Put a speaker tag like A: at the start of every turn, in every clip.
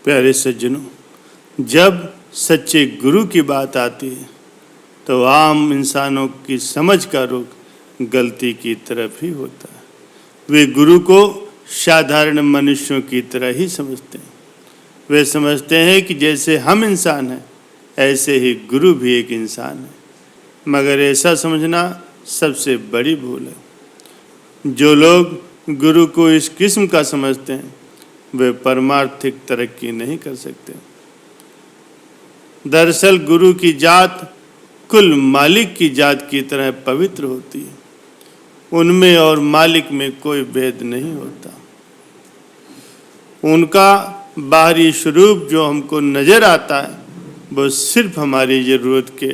A: प्यारे सज्जनों, जब सच्चे गुरु की बात आती है तो आम इंसानों की समझ का रुख गलती की तरफ ही होता है। वे गुरु को साधारण मनुष्यों की तरह ही समझते हैं। वे समझते हैं कि जैसे हम इंसान हैं ऐसे ही गुरु भी एक इंसान है, मगर ऐसा समझना सबसे बड़ी भूल है। जो लोग गुरु को इस किस्म का समझते हैं वे परमार्थिक तरक्की नहीं कर सकते। दरअसल गुरु की जात कुल मालिक की जात की तरह पवित्र होती है। उनमें और मालिक में कोई भेद नहीं होता। उनका बाहरी स्वरूप जो हमको नजर आता है वो सिर्फ हमारी जरूरत के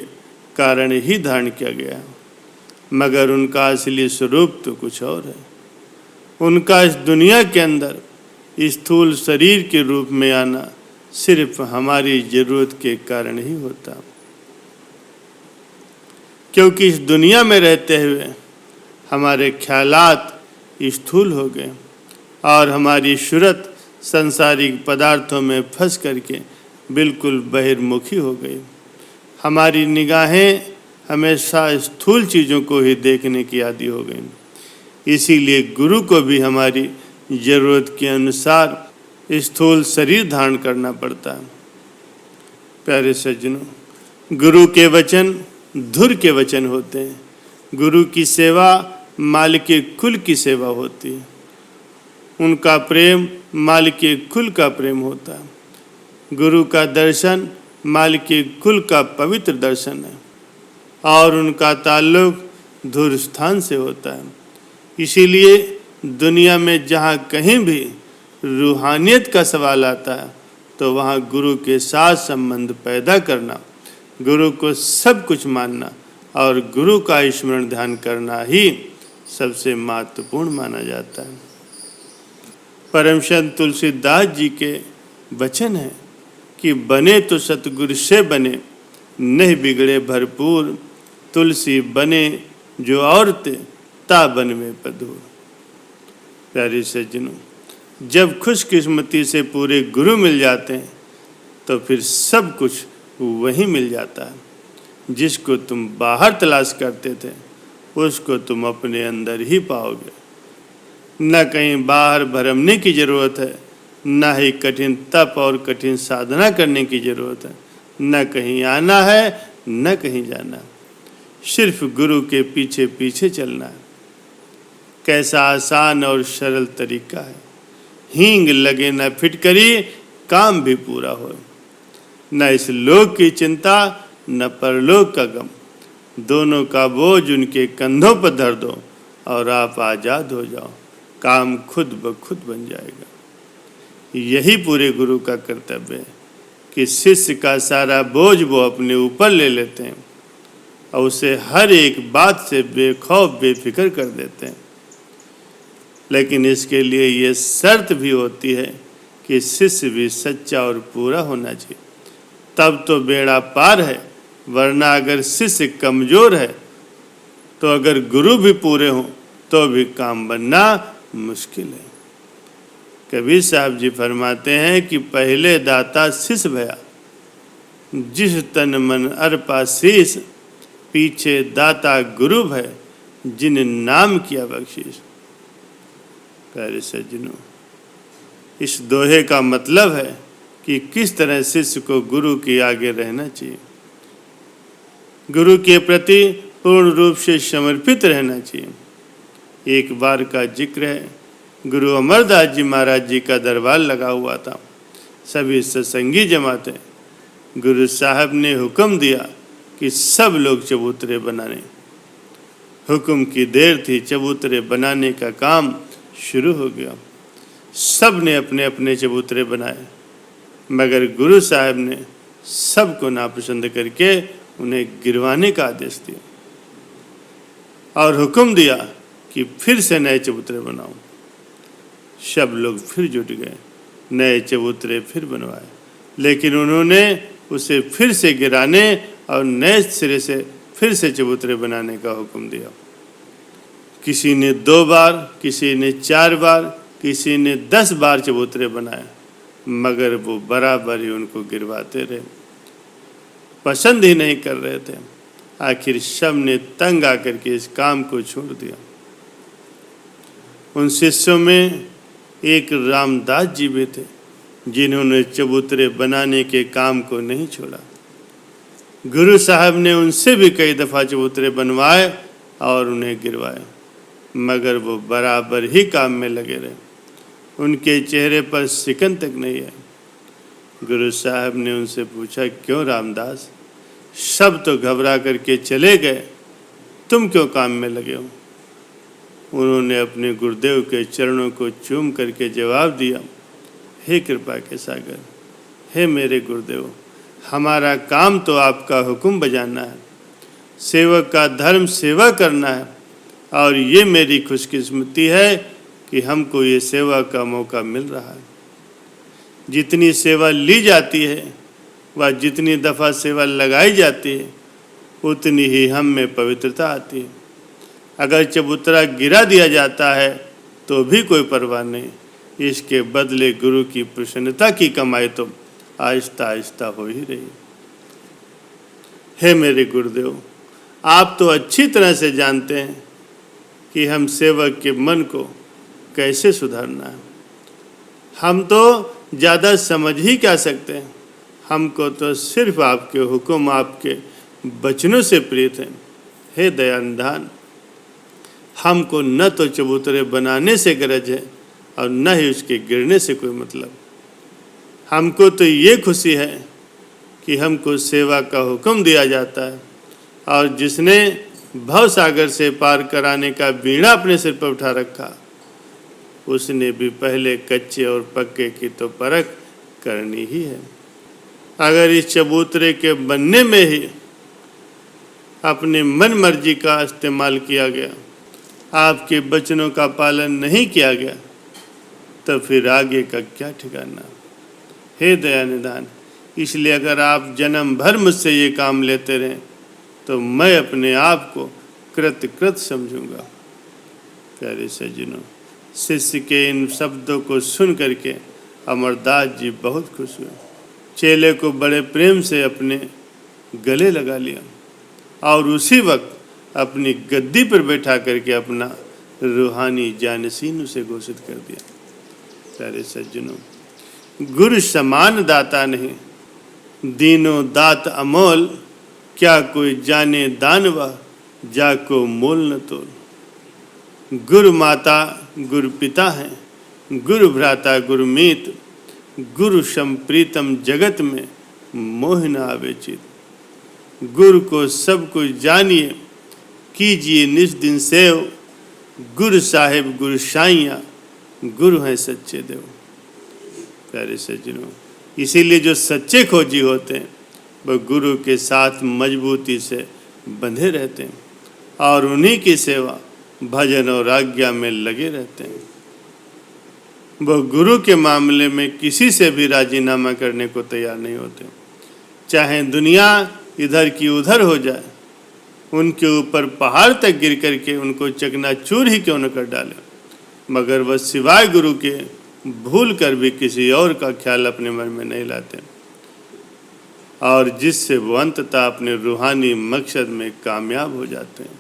A: कारण ही धारण किया गया है, मगर उनका असली स्वरूप तो कुछ और है। उनका इस दुनिया के अंदर स्थूल शरीर के रूप में आना सिर्फ हमारी जरूरत के कारण ही होता, क्योंकि इस दुनिया में रहते हुए हमारे ख्यालात स्थूल हो गए और हमारी सूरत सांसारिक पदार्थों में फंस करके बिल्कुल बहिर्मुखी हो गई। हमारी निगाहें हमेशा स्थूल चीज़ों को ही देखने की आदी हो गई। इसीलिए गुरु को भी हमारी ज़रूरत के अनुसार स्थूल शरीर धारण करना पड़ता है। प्यारे सज्जनों, गुरु के वचन धुर के वचन होते हैं। गुरु की सेवा मालिक के कुल की सेवा होती है। उनका प्रेम मालिक के कुल का प्रेम होता है। गुरु का दर्शन मालिक के कुल का पवित्र दर्शन है और उनका ताल्लुक धुर स्थान से होता है। इसीलिए दुनिया में जहाँ कहीं भी रूहानियत का सवाल आता है तो वहाँ गुरु के साथ संबंध पैदा करना, गुरु को सब कुछ मानना और गुरु का स्मरण ध्यान करना ही सबसे महत्वपूर्ण माना जाता है। परम संत तुलसीदास जी के वचन है कि बने तो सतगुरु से बने, नहीं बिगड़े भरपूर, तुलसी बने जो औरते ता बन में पधूर। प्यारे सज्जनों, जब खुशकिस्मती से पूरे गुरु मिल जाते हैं तो फिर सब कुछ वहीं मिल जाता है। जिसको तुम बाहर तलाश करते थे उसको तुम अपने अंदर ही पाओगे। न कहीं बाहर भरमने की ज़रूरत है, न ही कठिन तप और कठिन साधना करने की ज़रूरत है। न कहीं आना है न कहीं जाना, सिर्फ गुरु के पीछे पीछे चलना है। कैसा आसान और सरल तरीका है। हींग लगे न फिटकरी, काम भी पूरा हो। न इस लोक की चिंता न परलोक का गम, दोनों का बोझ उनके कंधों पर धर दो और आप आज़ाद हो जाओ। काम खुद ब खुद बन जाएगा। यही पूरे गुरु का कर्तव्य है कि शिष्य का सारा बोझ वो अपने ऊपर ले लेते हैं और उसे हर एक बात से बेखौफ बेफिक्र कर देते हैं। लेकिन इसके लिए ये शर्त भी होती है कि शिष्य भी सच्चा और पूरा होना चाहिए, तब तो बेड़ा पार है। वरना अगर शिष्य कमज़ोर है तो अगर गुरु भी पूरे हों तो भी काम बनना मुश्किल है। कबीर साहब जी फरमाते हैं कि पहले दाता शिष्य भया, जिस तन मन अर्पा शीस, पीछे दाता गुरु भय, जिन नाम किया बख्शीश। प्यारे सज्जनों, इस दोहे का मतलब है कि किस तरह शिष्य को गुरु के आगे रहना चाहिए, गुरु के प्रति पूर्ण रूप से समर्पित रहना चाहिए। एक बार का जिक्र है, गुरु अमरदास जी महाराज जी का दरबार लगा हुआ था। सभी सत्संगी जमा थे। गुरु साहब ने हुक्म दिया कि सब लोग चबूतरे बनाने। हुक्म की देर थी, चबूतरे बनाने का काम शुरू हो गया। सब ने अपने अपने चबूतरे बनाए, मगर गुरु साहब ने सबको नापसंद करके उन्हें गिरवाने का आदेश दिया और हुक्म दिया कि फिर से नए चबूतरे बनाओ। सब लोग फिर जुट गए, नए चबूतरे फिर बनवाए, लेकिन उन्होंने उसे फिर से गिराने और नए सिरे से फिर से चबूतरे बनाने का हुक्म दिया। किसी ने 2 बार, किसी ने 4 बार, किसी ने 10 बार चबूतरे बनाए, मगर वो बराबर ही उनको गिरवाते रहे, पसंद ही नहीं कर रहे थे। आखिर सब ने तंग आकर के इस काम को छोड़ दिया। उन शिष्यों में एक रामदास जी भी थे, जिन्होंने चबूतरे बनाने के काम को नहीं छोड़ा। गुरु साहब ने उनसे भी कई दफ़ा चबूतरे बनवाए और उन्हें गिरवाए, मगर वो बराबर ही काम में लगे रहे। उनके चेहरे पर सिकन तक नहीं है। गुरु साहब ने उनसे पूछा, क्यों रामदास, सब तो घबरा करके चले गए, तुम क्यों काम में लगे हो? उन्होंने अपने गुरुदेव के चरणों को चूम करके जवाब दिया, हे कृपा के सागर, हे मेरे गुरुदेव, हमारा काम तो आपका हुक्म बजाना है, सेवक का धर्म सेवा करना है, और ये मेरी खुशकिस्मती है कि हमको ये सेवा का मौका मिल रहा है। जितनी सेवा ली जाती है व जितनी दफ़ा सेवा लगाई जाती है, उतनी ही हम में पवित्रता आती है। अगर चबूतरा गिरा दिया जाता है तो भी कोई परवाह नहीं, इसके बदले गुरु की प्रसन्नता की कमाई तो आहिस्ता आहिस्ता हो ही रही। हे मेरे गुरुदेव, आप तो अच्छी तरह से जानते हैं कि हम सेवक के मन को कैसे सुधारना है। हम तो ज़्यादा समझ ही क्या सकते हैं, हमको तो सिर्फ आपके हुक्म, आपके वचनों से प्रीत हैं। हे दयानिधान, हमको न तो चबूतरे बनाने से गरज है और न ही उसके गिरने से कोई मतलब। हमको तो ये खुशी है कि हमको सेवा का हुक्म दिया जाता है, और जिसने भव सागर से पार कराने का बीड़ा अपने सिर पर उठा रखा, उसने भी पहले कच्चे और पक्के की तो परख करनी ही है। अगर इस चबूतरे के बनने में ही अपने मन मर्जी का इस्तेमाल किया गया, आपके वचनों का पालन नहीं किया गया, तो फिर आगे का क्या ठिकाना। हे दयानिधान, इसलिए अगर आप जन्म भर मुझसे ये काम लेते रहें तो मैं अपने आप को कृतकृत समझूंगा। प्यारे सज्जनों, शिष्य के इन शब्दों को सुन करके अमरदास जी बहुत खुश हुए। चेले को बड़े प्रेम से अपने गले लगा लिया और उसी वक्त अपनी गद्दी पर बैठा करके अपना रूहानी जानशीन उसे घोषित कर दिया। प्यारे सज्जनों, गुरु समान दाता नहीं, दीनों दात अमोल, क्या कोई जाने दानवा, जाको मोल न तोल। गुरु माता गुरु पिता हैं, गुरु भ्राता गुरु मीत, गुरु संप्रीतम जगत में मोह न आवे चित। गुरु को सब कुछ जानिए, कीजिए निज दिन सेव, गुरु साहिब गुरु साइया, गुरु हैं सच्चे देव। प्यारे सज्जनों, इसीलिए जो सच्चे खोजी होते हैं वह गुरु के साथ मजबूती से बंधे रहते हैं और उन्हीं की सेवा, भजन और आज्ञा में लगे रहते हैं। वह गुरु के मामले में किसी से भी राजीनामा करने को तैयार नहीं होते, चाहे दुनिया इधर की उधर हो जाए, उनके ऊपर पहाड़ तक गिर करके उनको चकनाचूर ही क्यों न कर डाले, मगर वह सिवाय गुरु के भूल कर भी किसी और का ख्याल अपने मन में नहीं लाते, और जिससे वो अंततः अपने रूहानी मकसद में कामयाब हो जाते हैं।